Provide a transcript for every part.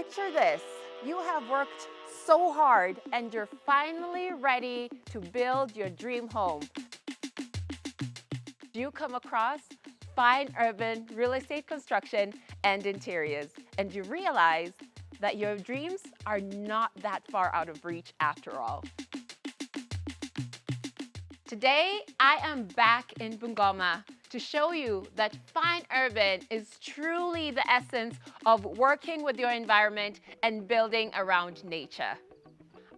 Picture this, you have worked so hard and you're finally ready to build your dream home. You come across fine urban real estate construction and interiors, and you realize that your dreams are not that far out of reach after all. Today, I am back in Bungoma to show you that fine urban is truly the essence of working with your environment and building around nature.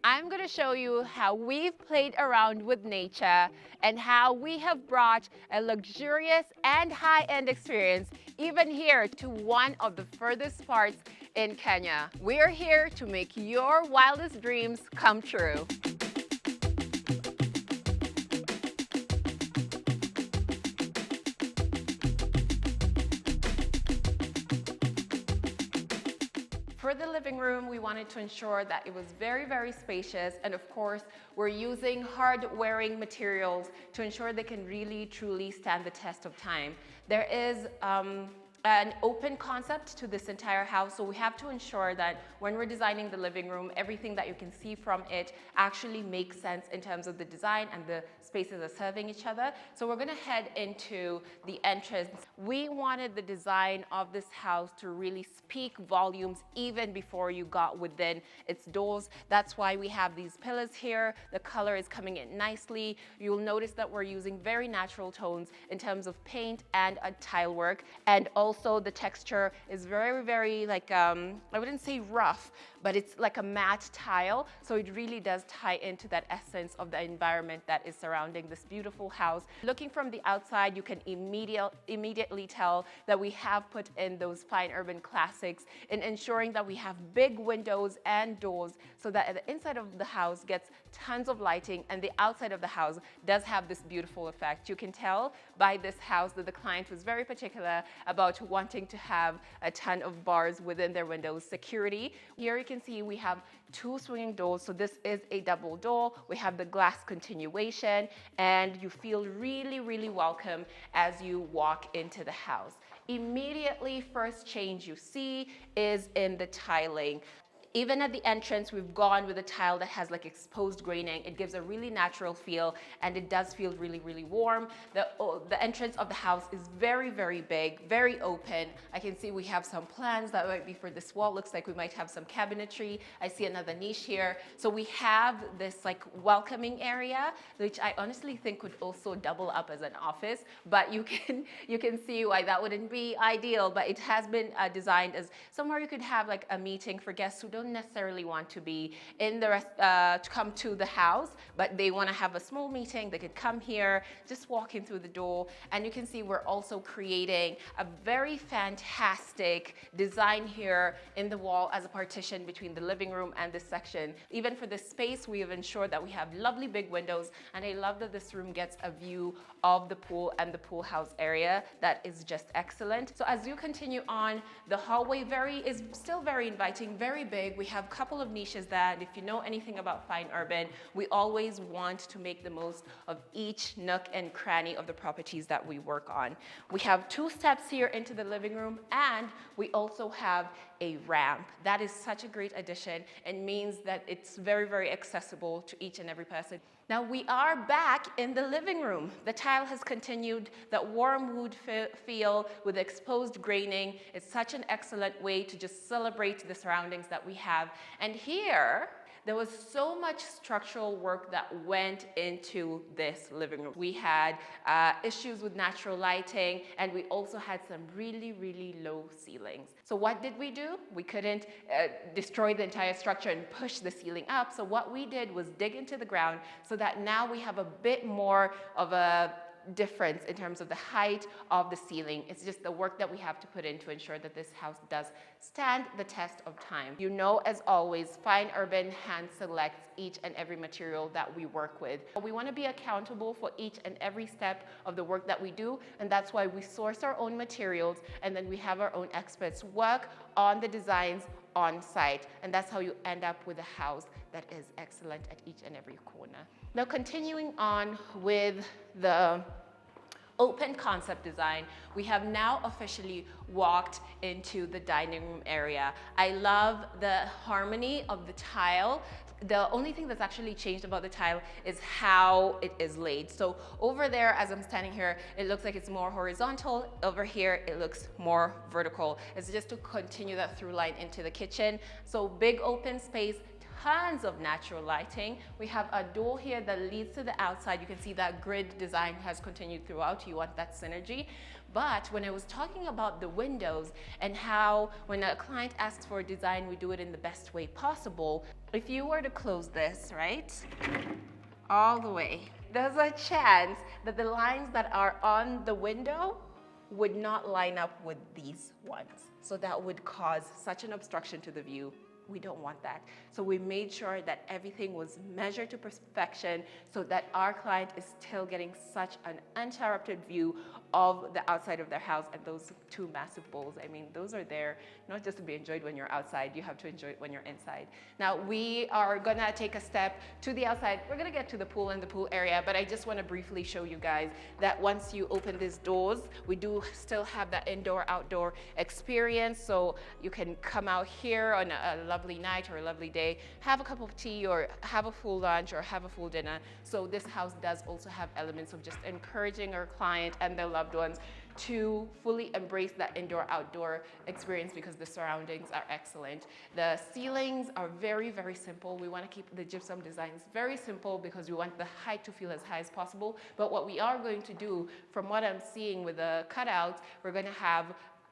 I'm going to show you how we've played around with nature and how we have brought a luxurious and high-end experience even here to one of the furthest parts in Kenya. We're here to make your wildest dreams come true. For the living room, we wanted to ensure that it was very, very spacious, and of course, we're using hard-wearing materials to ensure they can really, truly stand the test of time. There is an open concept to this entire house, so we have to ensure that when we're designing the living room, everything that you can see from it actually makes sense in terms of the design and the spaces are serving each other. So we're going to head into the entrance. We wanted the design of this house to really speak volumes even before you got within its doors. That's why we have these pillars here. The color is coming in nicely. You'll notice that we're using very natural tones in terms of paint and tile work, and also the texture is very, very like, I wouldn't say rough, but it's like a matte tile. So it really does tie into that essence of the environment that is surrounding this beautiful house. Looking from the outside, you can immediately tell that we have put in those fine urban classics in ensuring that we have big windows and doors so that the inside of the house gets tons of lighting and the outside of the house does have this beautiful effect. You can tell by this house that the client was very particular about wanting to have a ton of bars within their windows. Security. Here you can see we have two swinging doors, so this is a double door. We have the glass continuation, and you feel really, really welcome as you walk into the house. Immediately, first change you see is in the tiling. Even at the entrance, we've gone with a tile that has like exposed graining. It gives a really natural feel, and it does feel really, really warm. The entrance of the house is very, very big, very open. I can see we have some plans that might be for this wall. Looks like we might have some cabinetry. I see another niche here. So we have this like welcoming area, which I honestly think could also double up as an office, but you can see why that wouldn't be ideal, but it has been designed as somewhere you could have like a meeting for guests who don't necessarily want to be in the to come to the house, but they want to have a small meeting. They could come here, just walk in through the door, and you can see we're also creating a very fantastic design here in the wall as a partition between the living room and this section. Even for this space, we have ensured that we have lovely big windows, and I love that this room gets a view of the pool and the pool house area. That is just excellent. So as you continue on, the hallway is still very inviting, very big. We have a couple of niches there, and if you know anything about fine urban, we always want to make the most of each nook and cranny of the properties that we work on. We have two steps here into the living room, and we also have a ramp. That is such a great addition and means that it's very, very accessible to each and every person. Now we are back in the living room. The tile has continued that warm wood feel with exposed graining. It's such an excellent way to just celebrate the surroundings that we have. And here, there was so much structural work that went into this living room. We had issues with natural lighting, and we also had some really, really low ceilings. So what did we do? We couldn't destroy the entire structure and push the ceiling up. So what we did was dig into the ground so that now we have a bit more of a difference in terms of the height of the ceiling. It's just the work that we have to put in to ensure that this house does stand the test of time. You know, as always, Fine Urban hand selects each and every material that we work with. We want to be accountable for each and every step of the work that we do, and that's why we source our own materials, and then we have our own experts work on the designs on site, and that's how you end up with a house that is excellent at each and every corner. Now, continuing on with the open concept design, we have now officially walked into the dining room area. I love the harmony of the tile. The only thing that's actually changed about the tile is how it is laid. So over there, as I'm standing here, it looks like it's more horizontal. Over here, it looks more vertical. It's just to continue that through line into the kitchen. So big open space, tons of natural lighting. We have a door here that leads to the outside. You can see that grid design has continued throughout. You want that synergy. But when I was talking about the windows and how when a client asks for a design, we do it in the best way possible. If you were to close this, right, all the way, there's a chance that the lines that are on the window would not line up with these ones. So that would cause such an obstruction to the view. We don't want that. So we made sure that everything was measured to perfection so that our client is still getting such an uninterrupted view of the outside of their house. And those two massive bowls, I mean, those are there not just to be enjoyed when you're outside, you have to enjoy it when you're inside. Now we are gonna take a step to the outside. We're gonna get to the pool and the pool area, but I just wanna briefly show you guys that once you open these doors, we do still have that indoor-outdoor experience. So you can come out here on a lovely night or a lovely day, have a cup of tea or have a full lunch or have a full dinner. So this house does also have elements of just encouraging our client and their loved ones to fully embrace that indoor-outdoor experience because the surroundings are excellent. The ceilings are very, very simple. We want to keep the gypsum designs very simple because we want the height to feel as high as possible. But what we are going to do, from what I'm seeing with the cutouts, we're going to have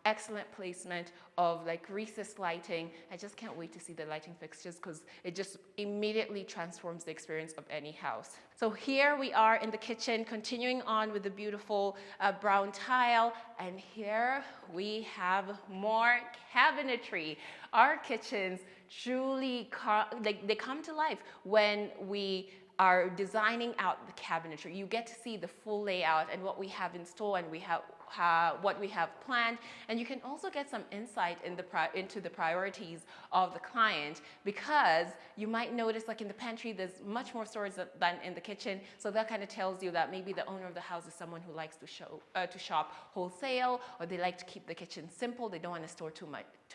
excellent placement of like recessed lighting. I just can't wait to see the lighting fixtures because it just immediately transforms the experience of any house. So here we are in the kitchen, continuing on with the beautiful brown tile, and here we have more cabinetry. Our kitchens truly they come to life when we are designing out the cabinetry. You get to see the full layout and what we have in store and what we have planned, and you can also get some insight into the priorities of the client because you might notice like in the pantry there's much more storage than in the kitchen, so that kind of tells you that maybe the owner of the house is someone who likes to shop wholesale, or they like to keep the kitchen simple. They don't want to store too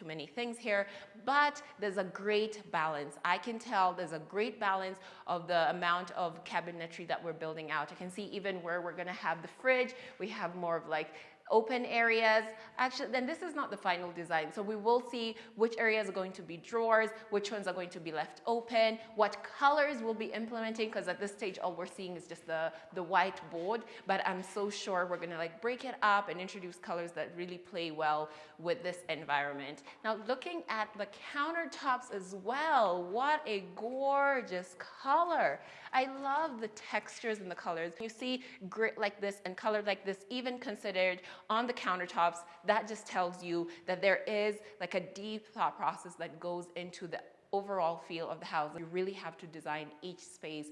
many things here, but there's a great balance. I can tell there's a great balance of the amount of cabinetry that we're building out. I can see even where we're going to have the fridge, we have more of like open areas. Actually, then this is not the final design. So we will see which areas are going to be drawers, which ones are going to be left open, what colors we'll be implementing, because at this stage, all we're seeing is just the white board, but I'm so sure we're gonna like break it up and introduce colors that really play well with this environment. Now, looking at the countertops as well, what a gorgeous color. I love the textures and the colors. You see grit like this and color like this, even considered on the countertops. That just tells you that there is like a deep thought process that goes into the overall feel of the house. You really have to design each space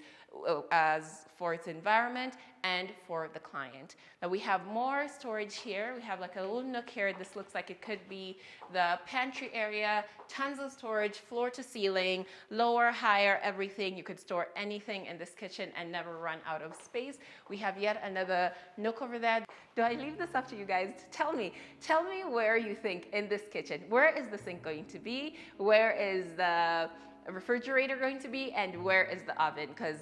as for its environment and for the client. Now we have more storage here. We have like a little nook here. This looks like it could be the pantry area, tons of storage, floor to ceiling, lower, higher, everything. You could store anything in this kitchen and never run out of space. We have yet another nook over there. Do I leave this up to you guys? Tell me where you think in this kitchen. Where is the sink going to be? Where is the refrigerator going to be? And where is the oven? Because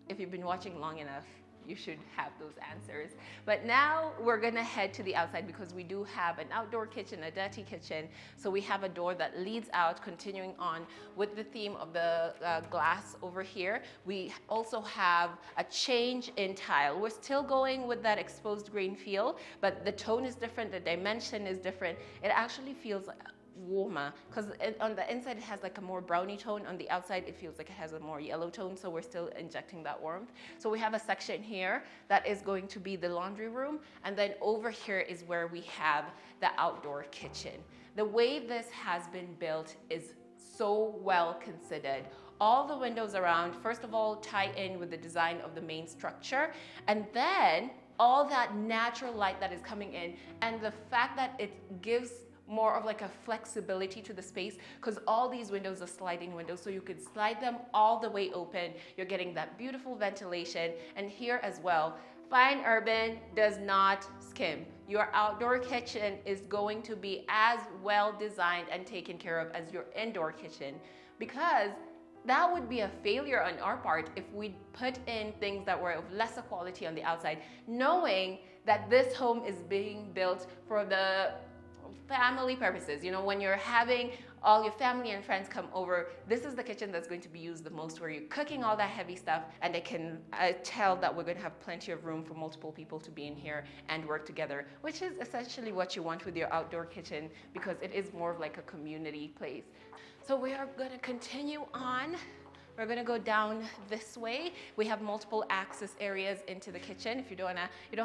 if you've been watching long enough, you should have those answers. But now we're gonna head to the outside because we do have an outdoor kitchen, a dirty kitchen. So we have a door that leads out, continuing on with the theme of the glass over here. We also have a change in tile. We're still going with that exposed grain feel, but the tone is different, the dimension is different. It actually feels warmer because on the inside it has like a more brownie tone, on the outside it feels like it has a more yellow tone, so we're still injecting that warmth. So we have a section here that is going to be the laundry room, and then over here is where we have the outdoor kitchen. The way this has been built is so well considered. All the windows around, first of all, tie in with the design of the main structure, and then all that natural light that is coming in, and the fact that it gives more of like a flexibility to the space because all these windows are sliding windows, so you could slide them all the way open. You're getting that beautiful ventilation, and here as well, Fine Urban does not skimp. Your outdoor kitchen is going to be as well designed and taken care of as your indoor kitchen, because that would be a failure on our part if we put in things that were of lesser quality on the outside, knowing that this home is being built for the family purposes. You know, when you're having all your family and friends come over, this is the kitchen that's going to be used the most, where you're cooking all that heavy stuff, and I tell that we're going to have plenty of room for multiple people to be in here and work together, which is essentially what you want with your outdoor kitchen, because it is more of like a community place. So we are going to continue on. We're going to go down this way. We have multiple access areas into the kitchen. If you don't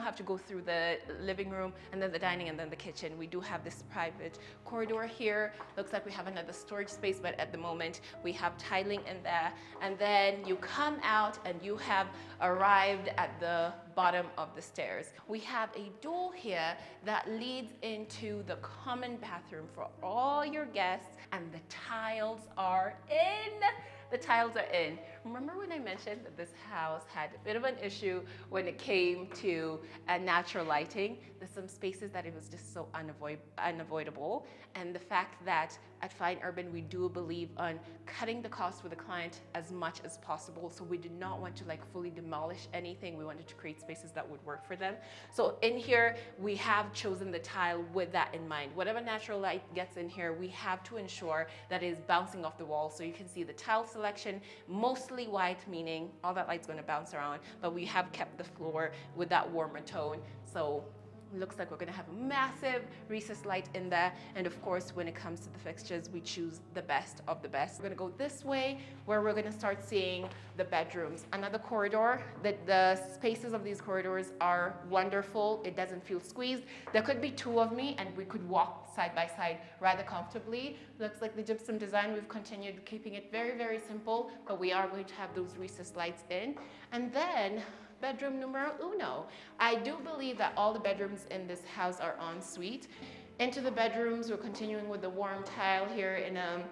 have to go through the living room and then the dining and then the kitchen. We do have this private corridor here. Looks like we have another storage space, but at the moment we have tiling in there. And then you come out and you have arrived at the bottom of the stairs. We have a door here that leads into the common bathroom for all your guests, and the tiles are in. The tiles are in. Remember when I mentioned that this house had a bit of an issue when it came to natural lighting? There's some spaces that it was just so unavoidable. And the fact that at Fine Urban, we do believe on cutting the cost with the client as much as possible. So we did not want to like fully demolish anything. We wanted to create spaces that would work for them. So in here, we have chosen the tile with that in mind. Whatever natural light gets in here, we have to ensure that it is bouncing off the wall. So you can see the tile selection, mostly white, meaning all that light's going to bounce around, but we have kept the floor with that warmer tone. So looks like we're going to have a massive recessed light in there. And of course, when it comes to the fixtures, we choose the best of the best. We're going to go this way, where we're going to start seeing the bedrooms. Another corridor. The spaces of these corridors are wonderful. It doesn't feel squeezed. There could be two of me and we could walk side by side rather comfortably. Looks like the gypsum design, we've continued keeping it very, very simple, but we are going to have those recessed lights in. And then bedroom numero uno. I do believe that all the bedrooms in this house are en suite. Into the bedrooms, we're continuing with the warm tile here in a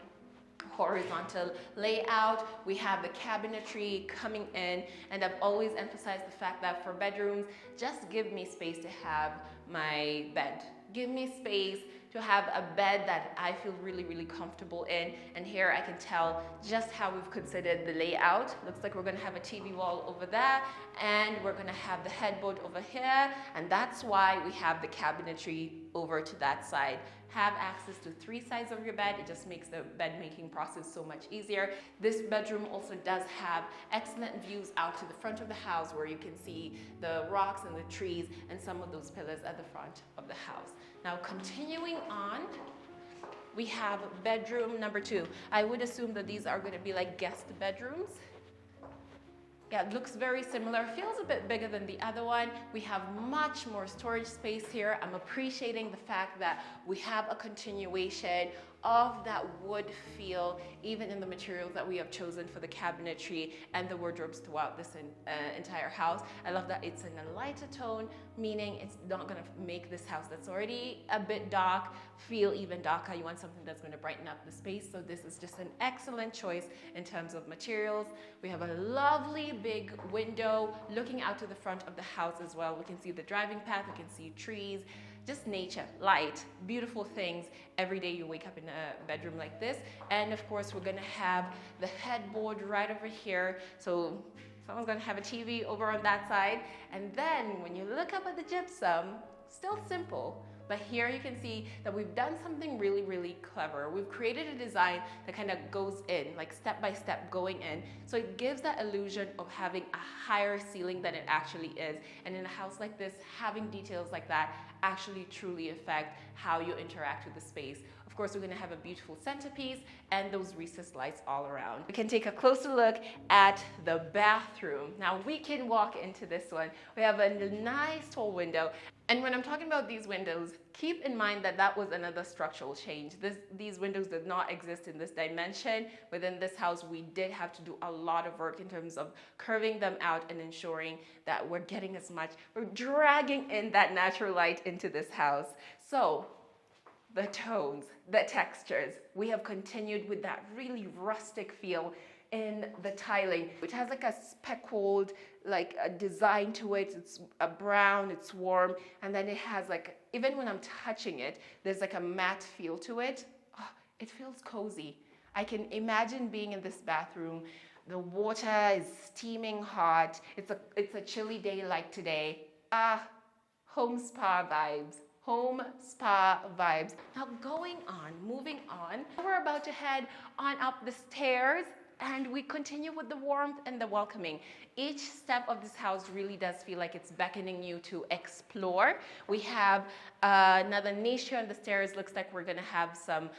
horizontal layout. We have the cabinetry coming in, and I've always emphasized the fact that for bedrooms, just give me space to have my bed. Give me space to have a bed that I feel really, really comfortable in. And here I can tell just how we've considered the layout. Looks like we're gonna have a TV wall over there, and we're gonna have the headboard over here. And that's why we have the cabinetry over to that side. Have access to 3 sides of your bed. It just makes the bed making process so much easier. This bedroom also does have excellent views out to the front of the house, where you can see the rocks and the trees and some of those pillars at the front of the house. Now continuing on, we have bedroom number 2. I would assume that these are going to be like guest bedrooms. Yeah, it looks very similar, feels a bit bigger than the other one. We have much more storage space here. I'm appreciating the fact that we have a continuation of that wood feel, even in the materials that we have chosen for the cabinetry and the wardrobes throughout this entire house. I love that it's in a lighter tone, meaning it's not gonna make this house that's already a bit dark feel even darker. You want something that's gonna brighten up the space. So this is just an excellent choice in terms of materials. We have a lovely big window looking out to the front of the house as well. We can see the driving path, we can see trees, just nature, light, beautiful things. Every day you wake up in a bedroom like this. And of course, we're gonna have the headboard right over here. So someone's gonna have a TV over on that side. And then when you look up at the gypsum, still simple, but here you can see that we've done something really, really clever. We've created a design that kind of goes in, like step by step going in. So it gives that illusion of having a higher ceiling than it actually is. And in a house like this, having details like that actually truly affect how you interact with the space. Of course, we're gonna have a beautiful centerpiece and those recessed lights all around. We can take a closer look at the bathroom. Now we can walk into this one. We have a nice tall window. And when I'm talking about these windows, keep in mind that that was another structural change. These windows did not exist in this dimension. Within this house, we did have to do a lot of work in terms of curving them out and ensuring that we're getting as much, we're dragging in that natural light into this house. So the tones, the textures, we have continued with that really rustic feel in the tiling, which has like a speckled like a design to it. It's a brown, it's warm, and then it has like, even when I'm touching it, there's like a matte feel to it. Oh, it feels cozy. I can imagine being in this bathroom. The water is steaming hot. It's a chilly day like today. Home spa vibes. Home spa vibes. Now moving on. We're about to head on up the stairs, and we continue with the warmth and the welcoming. Each step of this house really does feel like it's beckoning you to explore. We have another niche here on the stairs. Looks like we're gonna have some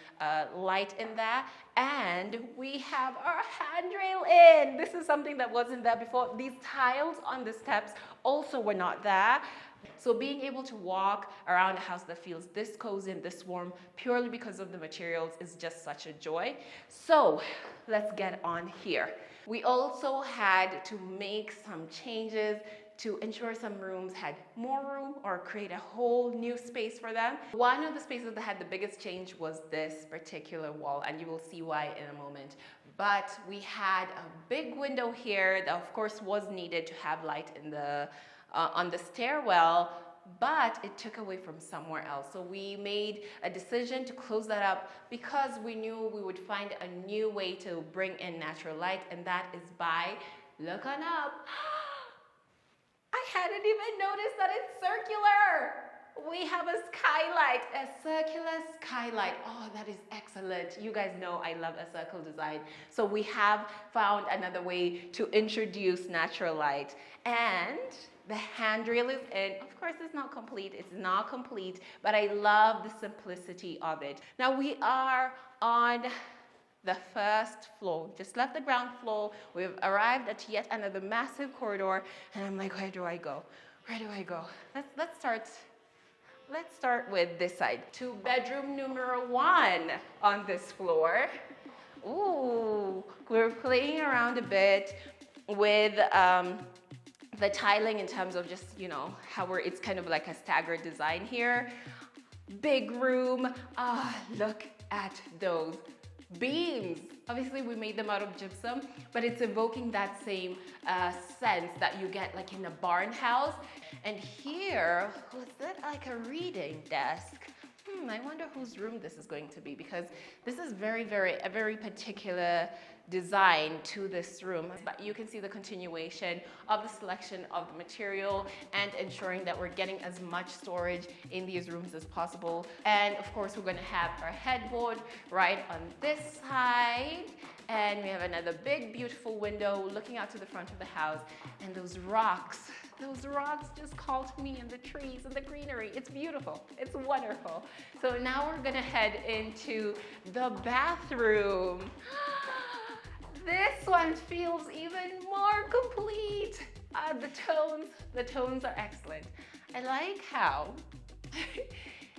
light in that. And we have our handrail in. This is something that wasn't there before. These tiles on the steps also were not there. So being able to walk around a house that feels this cozy and this warm purely because of the materials is just such a joy. So let's get on here. We also had to make some changes to ensure some rooms had more room or create a whole new space for them. One of the spaces that had the biggest change was this particular wall, and you will see why in a moment. But we had a big window here that of course was needed to have light in the on the stairwell, but it took away from somewhere else. So we made a decision to close that up because we knew we would find a new way to bring in natural light, and that is by, look on up. I hadn't even noticed that it's circular. We have a skylight, a circular skylight. Oh, that is excellent. You guys know I love a circle design. So we have found another way to introduce natural light. And the handrail is in. Of course, it's not complete, but I love the simplicity of it. Now we are on the first floor. Just left the ground floor. We've arrived at yet another massive corridor, and I'm like, where do I go? Where do I go? Let's start with this side. 2-bedroom numero 1 on this floor. Ooh, we're playing around a bit with the tiling in terms of just, you know, how it's kind of like a staggered design here. Big room. Look at those beams. Obviously we made them out of gypsum, but it's evoking that same sense that you get like in a barn house. And here, was that like a reading desk? I wonder whose room this is going to be, because this is a very particular design to this room. But you can see the continuation of the selection of the material and ensuring that we're getting as much storage in these rooms as possible. And of course, we're going to have our headboard right on this side. And we have another big, beautiful window looking out to the front of the house. And those rocks just call to me, and the trees and the greenery. It's beautiful. It's wonderful. So now we're gonna head into the bathroom. This one feels even more complete. The tones are excellent. I like how,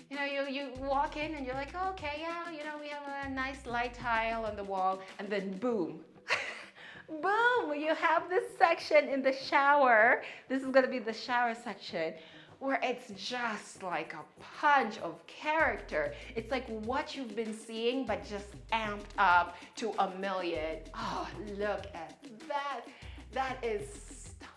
you know, you walk in and you're like, oh, okay, yeah, you know, we have a nice light tile on the wall, and then boom. Boom, you have this section in the shower. This is gonna be the shower section, where it's just like a punch of character. It's like what you've been seeing, but just amped up to a million. Oh, look at that. That is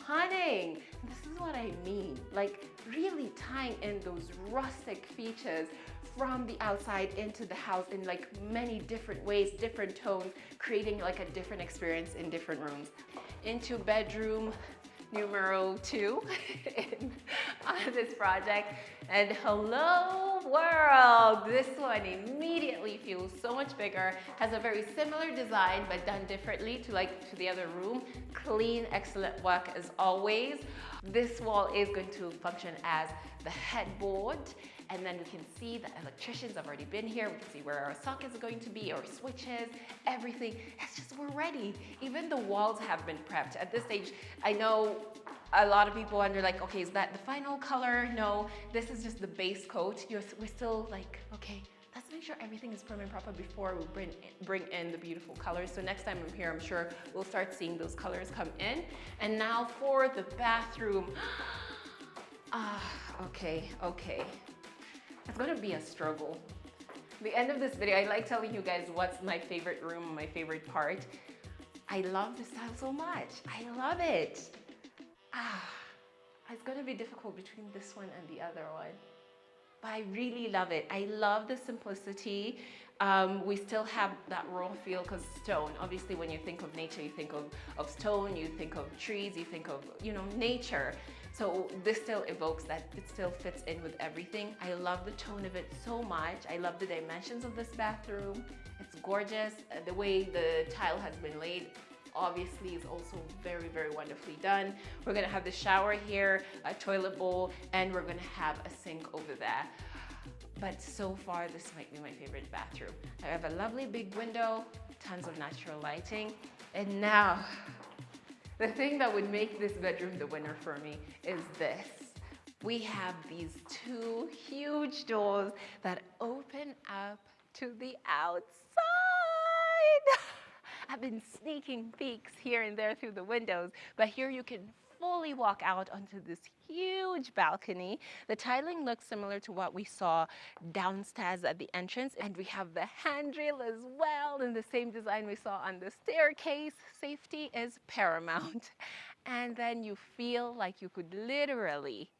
stunning. This is what I mean. Like really tying in those rustic features from the outside into the house in like many different ways, different tones, creating like a different experience in different rooms. Into bedroom numero 2 on this project. And hello world, this one immediately feels so much bigger, has a very similar design but done differently to the other room. Clean, excellent work as always. This wall is going to function as the headboard, and then we can see the electricians have already been here. We can see where our sockets are going to be, our switches, everything. It's just, we're ready. Even the walls have been prepped. At this stage, I know a lot of people wonder like, okay, is that the final color? No, this is just the base coat. We're still like, okay, let's make sure everything is prim and proper before we bring in the beautiful colors. So next time I'm here, I'm sure we'll start seeing those colors come in. And now for the bathroom. Okay. It's gonna be a struggle. The end of this video, I like telling you guys what's my favorite room, my favorite part. I love this style so much. I love it. It's going to be difficult between this one and the other one. But I really love it. I love the simplicity. We still have that raw feel because stone. Obviously, when you think of nature, you think of stone, you think of trees, you think of, you know, nature. So this still evokes that. It still fits in with everything. I love the tone of it so much. I love the dimensions of this bathroom. It's gorgeous. The way the tile has been laid obviously is also very, very wonderfully done. We're gonna have the shower here, a toilet bowl, and we're gonna have a sink over there. But so far, this might be my favorite bathroom. I have a lovely big window, tons of natural lighting, and now, the thing that would make this bedroom the winner for me is this. We have these two huge doors that open up to the outside. I've been sneaking peeks here and there through the windows, but here you can fully walk out onto this huge balcony. The tiling looks similar to what we saw downstairs at the entrance, and we have the handrail as well in the same design we saw on the staircase. Safety is paramount. And then you feel like you could literally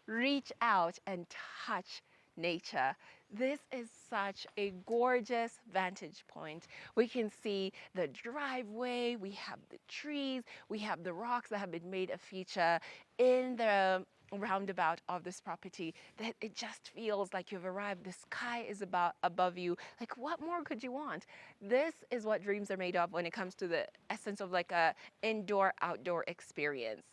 reach out and touch nature. This is such a gorgeous vantage point. We can see the driveway, we have the trees, we have the rocks that have been made a feature in the roundabout of this property, that it just feels like you've arrived. The sky is above you. Like, what more could you want? This is what dreams are made of when it comes to the essence of like a indoor-outdoor experience.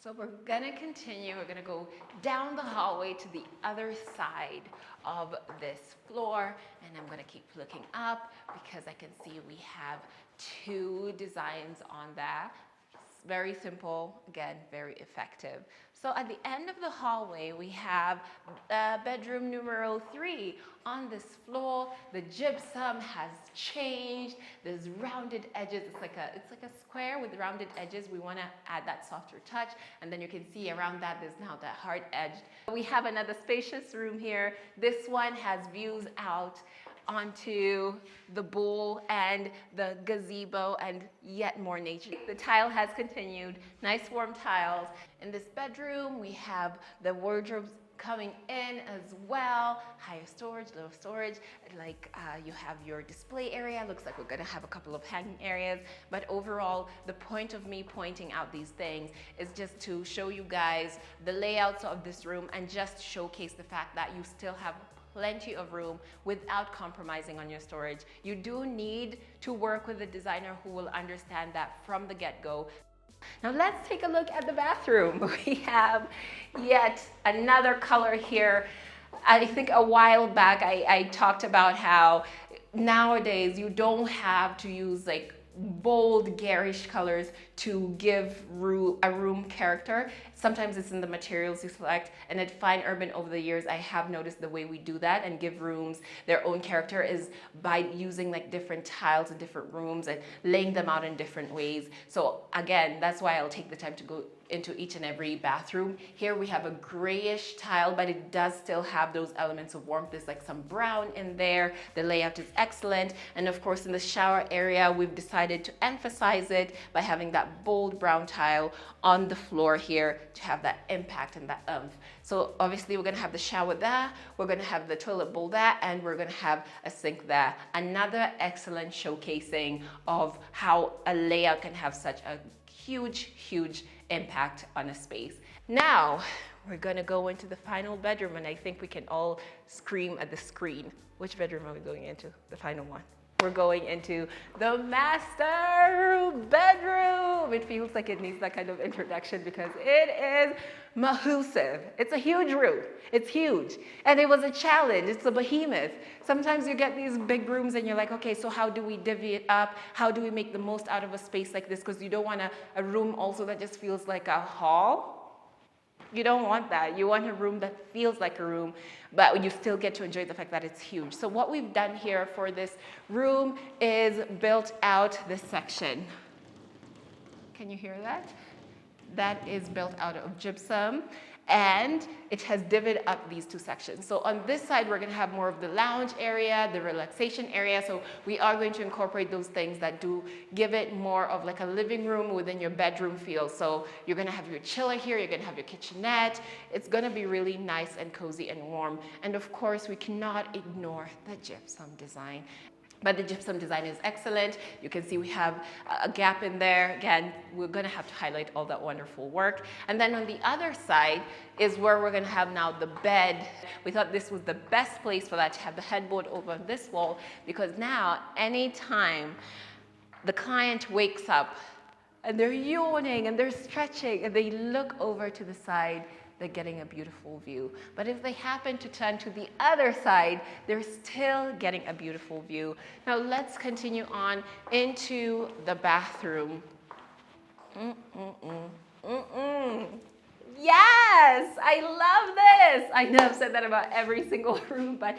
So we're gonna continue, we're gonna go down the hallway to the other side of this floor, and I'm gonna keep looking up because I can see we have two designs on there. It's very simple, again, very effective. So at the end of the hallway, we have bedroom numero 3. On this floor, the gypsum has changed. There's rounded edges. It's like a square with rounded edges. We want to add that softer touch, and then you can see around that there's now that hard edge. We have another spacious room here. This one has views out onto the pool and the gazebo and yet more nature. The tile has continued, nice warm tiles. In this bedroom, we have the wardrobes coming in as well, higher storage, lower storage, like you have your display area. Looks like we're gonna have a couple of hanging areas, but overall, the point of me pointing out these things is just to show you guys the layouts of this room and just showcase the fact that you still have plenty of room without compromising on your storage. You do need to work with a designer who will understand that from the get-go. Now let's take a look at the bathroom. We have yet another color here. I think a while back I talked about how nowadays you don't have to use like bold, garish colors to give a room character. Sometimes it's in the materials you select, and at Fine Urban over the years, I have noticed the way we do that and give rooms their own character is by using like different tiles in different rooms and laying them out in different ways. So again, that's why I'll take the time to go into each and every bathroom. Here we have a grayish tile, but it does still have those elements of warmth. There's like some brown in there. The layout is excellent. And of course, in the shower area, we've decided to emphasize it by having that bold brown tile on the floor here to have that impact and that oomph. So obviously we're gonna have the shower there, we're gonna have the toilet bowl there, and we're gonna have a sink there. Another excellent showcasing of how a layout can have such a huge, huge impact on a space. Now, we're gonna go into the final bedroom, and I think we can all scream at the screen. Which bedroom are we going into? The final one. We're going into the master bedroom. It feels like it needs that kind of introduction because it is massive. It's a huge room. It's huge. And it was a challenge. It's a behemoth. Sometimes you get these big rooms and you're like, okay, so how do we divvy it up? How do we make the most out of a space like this? Because you don't want a room also that just feels like a hall. You don't want that. You want a room that feels like a room, but you still get to enjoy the fact that it's huge. So what we've done here for this room is built out this section. Can you hear that? that is built out of gypsum, and it has divided up these two sections. So on this side, we're gonna have more of the lounge area, the relaxation area. So we are going to incorporate those things that do give it more of like a living room within your bedroom feel. So you're gonna have your chiller here, you're gonna have your kitchenette. It's gonna be really nice and cozy and warm. And of course, we cannot ignore the gypsum design. But the gypsum design is excellent. You can see we have a gap in there. Again, we're gonna have to highlight all that wonderful work. And then on the other side is where we're gonna have now the bed. We thought this was the best place for that, to have the headboard over this wall, because now anytime the client wakes up and they're yawning and they're stretching and they look over to the side, they're getting a beautiful view. But if they happen to turn to the other side, they're still getting a beautiful view. Now let's continue on into the bathroom. Yes, I love this. I know I've said that about every single room, but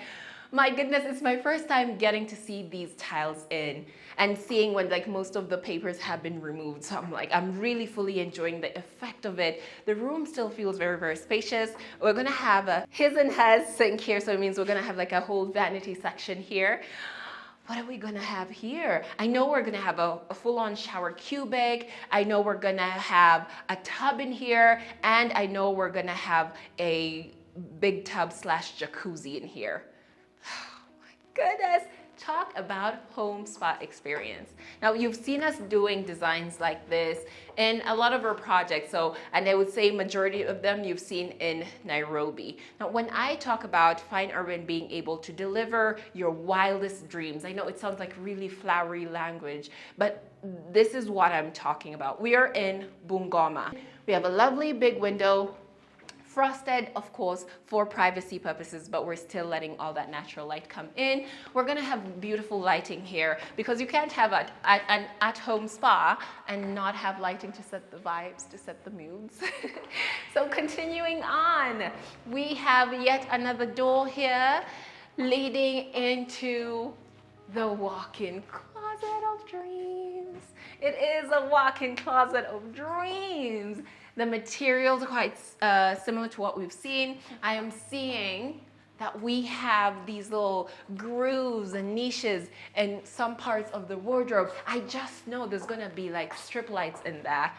my goodness, it's my first time getting to see these tiles in and seeing when like most of the papers have been removed. So I'm really fully enjoying the effect of it. The room still feels very, very spacious. We're gonna have a his and hers sink here. So it means we're gonna have like a whole vanity section here. What are we gonna have here? I know we're gonna have a full-on shower cubic. I know we're gonna have a tub in here. And I know we're gonna have a big tub / jacuzzi in here. Goodness, talk about home spa experience. Now you've seen us doing designs like this in a lot of our projects. So, and I would say majority of them you've seen in Nairobi. Now, when I talk about Fine Urban being able to deliver your wildest dreams, I know it sounds like really flowery language, but this is what I'm talking about. We are in Bungoma. We have a lovely big window, frosted, of course, for privacy purposes, but we're still letting all that natural light come in. We're gonna have beautiful lighting here because you can't have an at-home spa and not have lighting to set the vibes, to set the moods. So continuing on, we have yet another door here leading into the walk-in closet of dreams. It is a walk-in closet of dreams. The materials are quite similar to what we've seen. I am seeing that we have these little grooves and niches in some parts of the wardrobe. I just know there's gonna be like strip lights in there.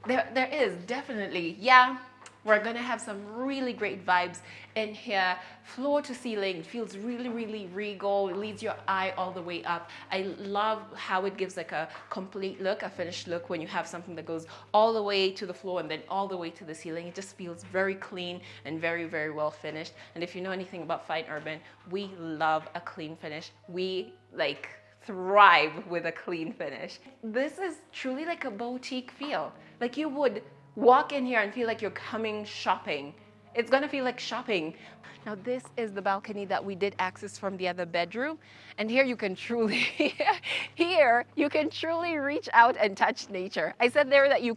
There is definitely, yeah. We're gonna have some really great vibes in here. Floor to ceiling, feels really, really regal. It leads your eye all the way up. I love how it gives like a complete look, a finished look when you have something that goes all the way to the floor and then all the way to the ceiling. It just feels very clean and very, very well finished. And if you know anything about Fine Urban, we love a clean finish. We like thrive with a clean finish. This is truly like a boutique feel. Like you would walk in here and feel like you're coming shopping. It's gonna feel like shopping. Now this is the balcony that we did access from the other bedroom. And here you can truly, reach out and touch nature. I said there that you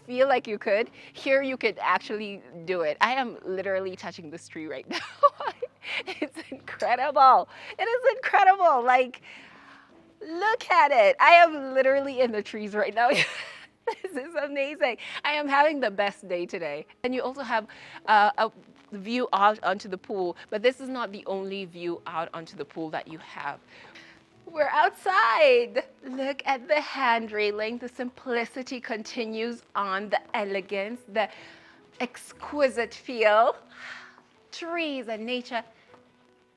feel like you could. Here you could actually do it. I am literally touching this tree right now. It's incredible. It is incredible. Like, look at it. I am literally in the trees right now. This is amazing. I am having the best day today. And you also have a view out onto the pool, but this is not the only view out onto the pool that you have. We're outside. Look at the hand railing. The simplicity continues on, the elegance, the exquisite feel. Trees and nature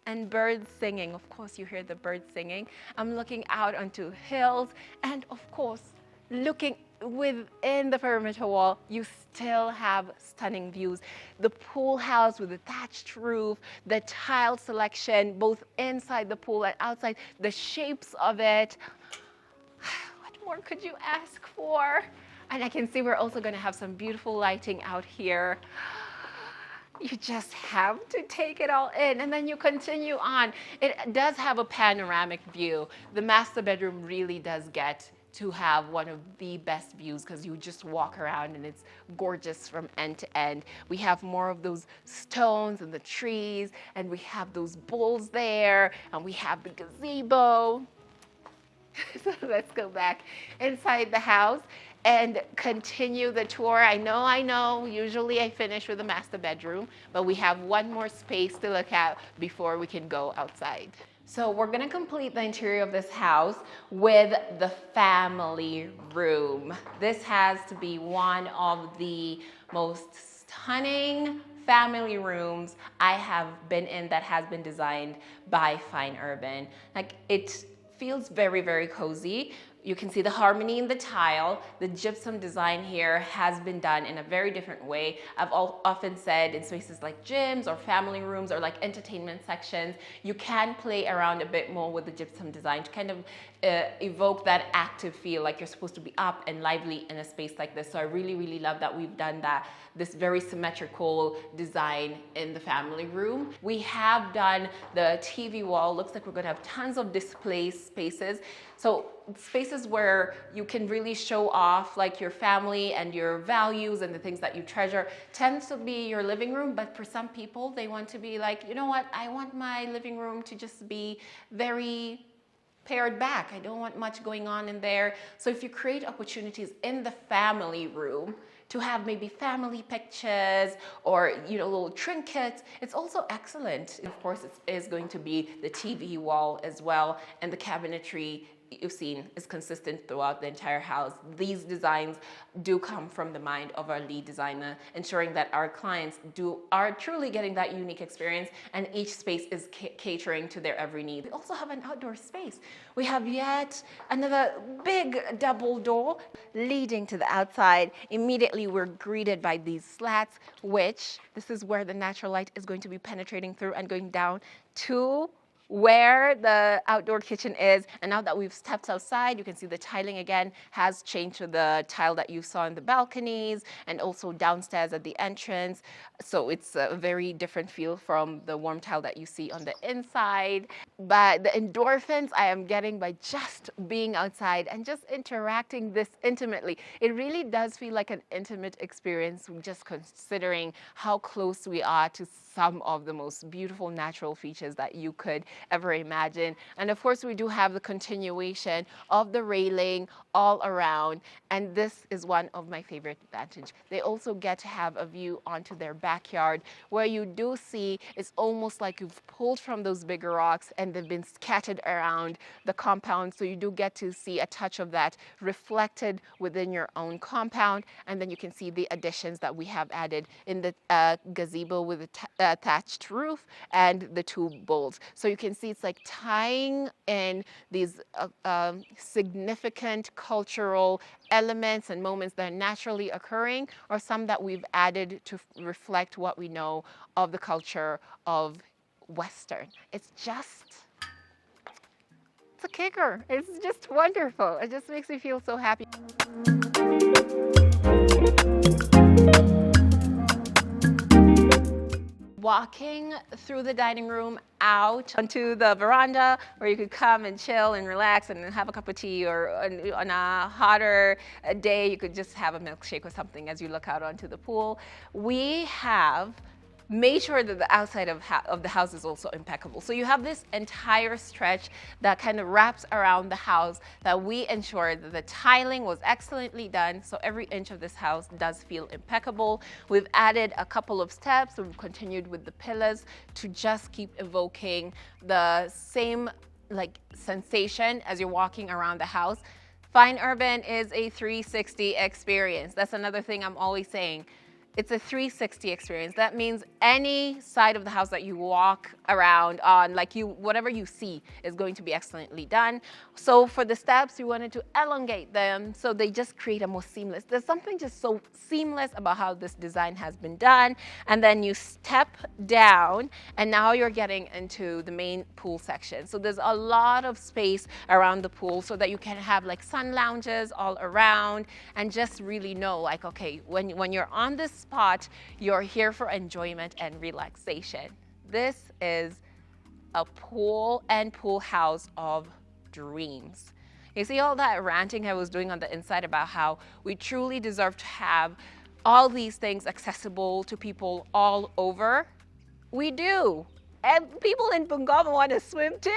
and birds singing. Of course, you hear the birds singing. I'm looking out onto hills, and of course, looking within the perimeter wall, you still have stunning views. The pool house with the thatched roof, the tile selection, both inside the pool and outside, the shapes of it. What more could you ask for? And I can see we're also going to have some beautiful lighting out here. You just have to take it all in, and then you continue on. It does have a panoramic view. The master bedroom really does get to have one of the best views because you just walk around and it's gorgeous from end to end. We have more of those stones and the trees, and we have those bowls there, and we have the gazebo. So let's go back inside the house. and continue the tour. I know, usually I finish with the master bedroom, but we have one more space to look at before we can go outside. So we're gonna complete the interior of this house with the family room. This has to be one of the most stunning family rooms I have been in that has been designed by Fine Urban. Like, it feels very, very cozy. You can see the harmony in the tile. The gypsum design here has been done in a very different way. I've often said in spaces like gyms or family rooms or like entertainment sections, you can play around a bit more with the gypsum design to kind of evoke that active feel, like you're supposed to be up and lively in a space like this. So I really, really love that we've done that, this very symmetrical design in the family room. We have done the TV wall. Looks like we're gonna have tons of display spaces. So spaces where you can really show off like your family and your values and the things that you treasure. Tends to be your living room, but for some people, they want to be like, you know what, I want my living room to just be very pared back. I don't want much going on in there. So if you create opportunities in the family room to have maybe family pictures or, you know, little trinkets, it's also excellent. Of course, it is going to be the TV wall as well, and the cabinetry you've seen is consistent throughout the entire house. These designs do come from the mind of our lead designer, ensuring that our clients are truly getting that unique experience, and each space is catering to their every need. We also have an outdoor space. We have yet another big double door leading to the outside. Immediately we're greeted by these slats, which this is where the natural light is going to be penetrating through and going down to where the outdoor kitchen is. And now that we've stepped outside, you can see the tiling again has changed to the tile that you saw in the balconies and also downstairs at the entrance. So it's a very different feel from the warm tile that you see on the inside. But the endorphins I am getting by just being outside and just interacting this intimately, it really does feel like an intimate experience, just considering how close we are to some of the most beautiful natural features that you could ever imagine. And of course, we do have the continuation of the railing all around. And this is one of my favorite advantages. They also get to have a view onto their backyard, where you do see it's almost like you've pulled from those bigger rocks and they've been scattered around the compound. So you do get to see a touch of that reflected within your own compound. And then you can see the additions that we have added in the gazebo with the attached roof and the two bowls. So you can see it's like tying in these significant cultural elements and moments that are naturally occurring, or some that we've added to reflect what we know of the culture of Western. It's a kicker. It's just wonderful. It just makes me feel so happy. Walking through the dining room out onto the veranda, where you could come and chill and relax and have a cup of tea, or on a hotter day you could just have a milkshake or something as you look out onto the pool. We have made sure that the outside of the house is also impeccable. So you have this entire stretch that kind of wraps around the house that we ensured that the tiling was excellently done. So every inch of this house does feel impeccable. We've added a couple of steps. We've continued with the pillars to just keep evoking the same like sensation as you're walking around the house. Fine Urban is a 360 experience. That's another thing I'm always saying. It's a 360 experience. That means any side of the house that you walk around on, like whatever you see is going to be excellently done. So for the steps, we wanted to elongate them so they just create a more seamless. There's something just so seamless about how this design has been done. And then you step down and now you're getting into the main pool section. So there's a lot of space around the pool so that you can have like sun lounges all around and just really know like, okay, when you're on this spot, you're here for enjoyment and relaxation. This is a pool and pool house of dreams. You see all that ranting I was doing on the inside about how we truly deserve to have all these things accessible to people all over? We do. And people in Bungoma want to swim too.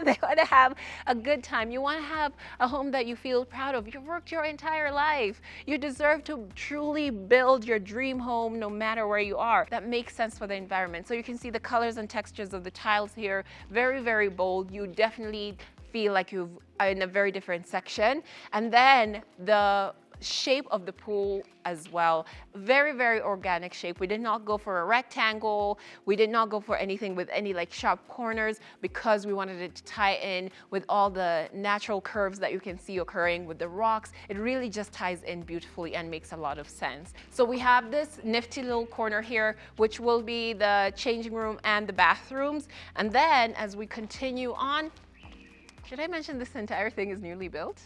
They want to have a good time. You want to have a home that you feel proud of. You've worked your entire life. You deserve to truly build your dream home no matter where you are. That makes sense for the environment. So you can see the colors and textures of the tiles here. Very, very bold. You definitely feel like you're in a very different section. And then the shape of the pool as well, very, very organic shape. We did not go for a rectangle. We did not go for anything with any like sharp corners because we wanted it to tie in with all the natural curves that you can see occurring with the rocks. It really just ties in beautifully and makes a lot of sense. So we have this nifty little corner here, which will be the changing room and the bathrooms. And then as we continue on, should I mention this entire thing is newly built?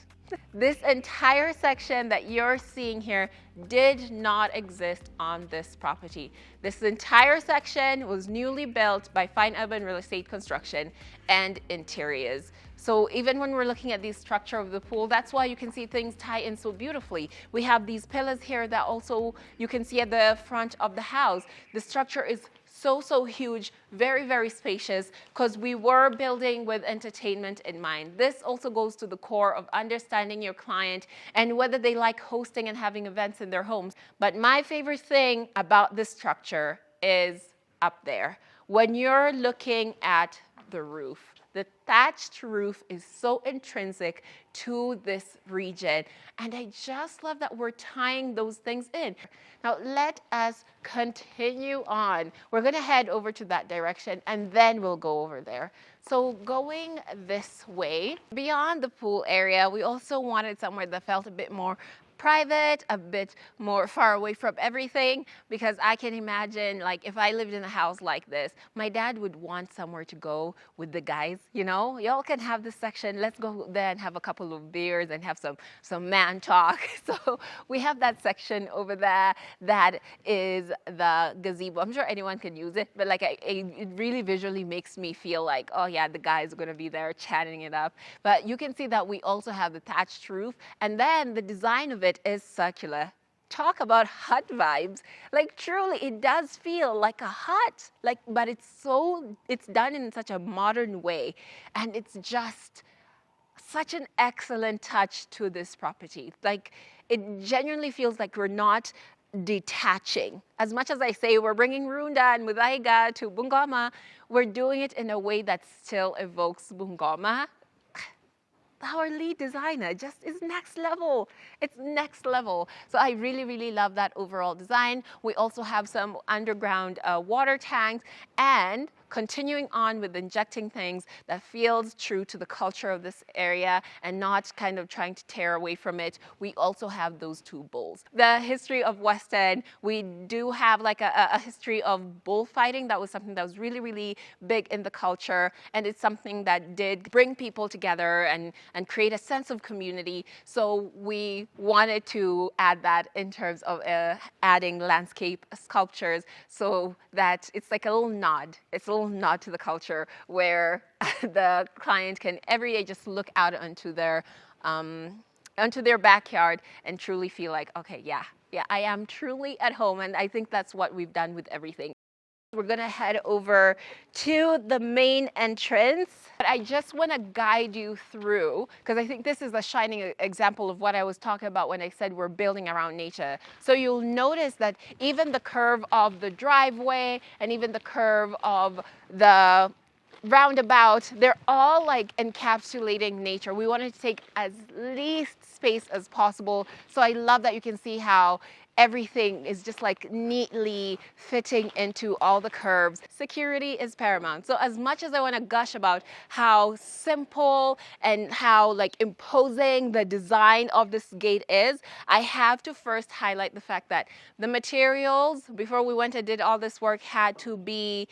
This entire section that you're seeing here did not exist on this property. This entire section was newly built by Fine Urban Real Estate Construction and Interiors. So even when we're looking at the structure of the pool, that's why you can see things tie in so beautifully. We have these pillars here that also you can see at the front of the house. The structure is so huge, very, very spacious, because we were building with entertainment in mind. This also goes to the core of understanding your client and whether they like hosting and having events in their homes. But my favorite thing about this structure is up there. When you're looking at the roof, the thatched roof is so intrinsic to this region. And I just love that we're tying those things in. Now let us continue on. We're gonna head over to that direction and then we'll go over there. So going this way, beyond the pool area, we also wanted somewhere that felt a bit more private, a bit more far away from everything, because I can imagine, like, if I lived in a house like this, my dad would want somewhere to go with the guys, you know? Y'all can have this section, let's go there and have a couple of beers and have some man talk. So we have that section over there that is the gazebo. I'm sure anyone can use it, but like it really visually makes me feel like, oh yeah, the guys are gonna be there chatting it up. But you can see that we also have the thatched roof, and then the design of it is circular. Talk about hut vibes. Like truly, it does feel like a hut, like, but it's done in such a modern way. And it's just such an excellent touch to this property. Like it genuinely feels like we're not detaching. As much as I say we're bringing Runda and Mudaiga to Bungoma, we're doing it in a way that still evokes Bungoma. Our lead designer just is next level. It's next level. So I really love that overall design. We also have some underground water tanks, and continuing on with injecting things that feels true to the culture of this area and not kind of trying to tear away from it. We also have those two bulls. The history of West End, we do have like a history of bullfighting. That was something that was really big in the culture, and it's something that did bring people together and create a sense of community. So we wanted to add that in terms of adding landscape sculptures so that it's like a little nod. It's a little nod to the culture where the client can every day just look out onto their backyard and truly feel like, okay, yeah, I am truly at home. And I think that's what we've done with everything. We're gonna head over to the main entrance. But I just wanna guide you through, because I think this is a shining example of what I was talking about when I said we're building around nature. So you'll notice that even the curve of the driveway and even the curve of the roundabout, they're all like encapsulating nature. We wanted to take as least space as possible. So I love that you can see how everything is just like neatly fitting into all the curves. Security is paramount. So as much as I want to gush about how simple and how like imposing the design of this gate is, I have to first highlight the fact that the materials, before we went and did all this work, had to be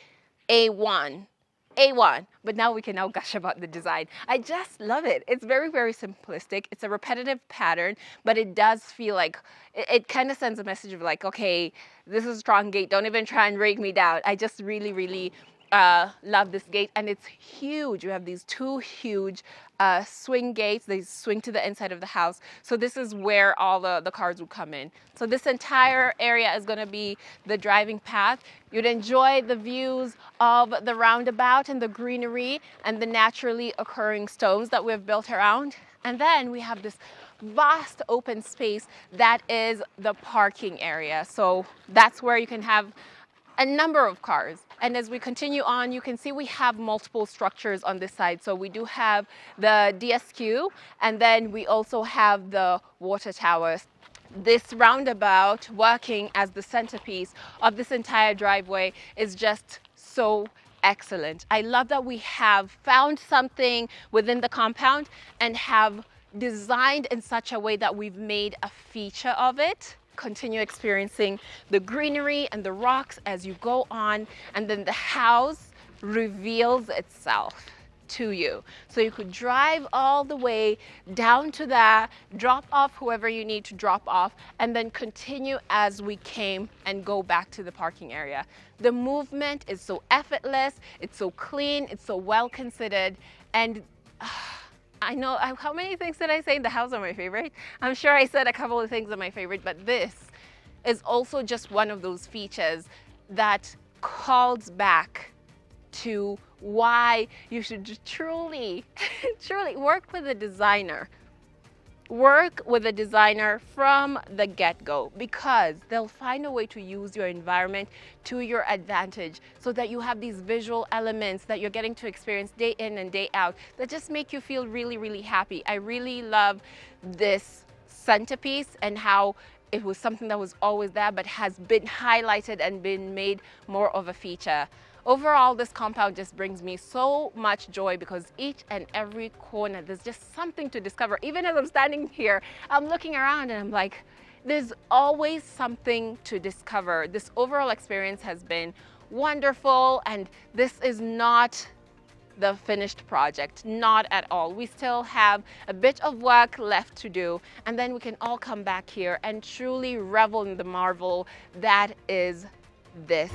A1. But now we can now gush about the design. I just love it. It's very simplistic. It's a repetitive pattern, but it does feel like it kind of sends a message of like, okay, this is a strong gate. Don't even try and break me down. I just really love this gate, and it's huge. We have these two huge swing gates. They swing to the inside of the house. So this is where all the cars would come in. So this entire area is going to be the driving path. You'd enjoy the views of the roundabout and the greenery and the naturally occurring stones that we've built around. And then we have this vast open space that is the parking area. So that's where you can have a number of cars. And as we continue on, you can see we have multiple structures on this side. So we do have the DSQ, and then we also have the water towers. This roundabout working as the centerpiece of this entire driveway is just so excellent. I love that we have found something within the compound and have designed in such a way that we've made a feature of it. Continue experiencing the greenery and the rocks as you go on, and then the house reveals itself to you. So you could drive all the way down to that, drop off whoever you need to drop off, and then continue as we came and go back to the parking area. The movement is so effortless, it's so clean, it's so well considered, and I know, how many things did I say? The house are my favorite. I'm sure I said a couple of things are my favorite, but this is also just one of those features that calls back to why you should truly work with a designer. Work with a designer from the get-go, because they'll find a way to use your environment to your advantage so that you have these visual elements that you're getting to experience day in and day out that just make you feel really, really happy. I really love this centerpiece and how it was something that was always there but has been highlighted and been made more of a feature. Overall, this compound just brings me so much joy because each and every corner, there's just something to discover. Even as I'm standing here, I'm looking around and I'm like, there's always something to discover. This overall experience has been wonderful, and this is not the finished project, not at all. We still have a bit of work left to do, and then we can all come back here and truly revel in the marvel that is this.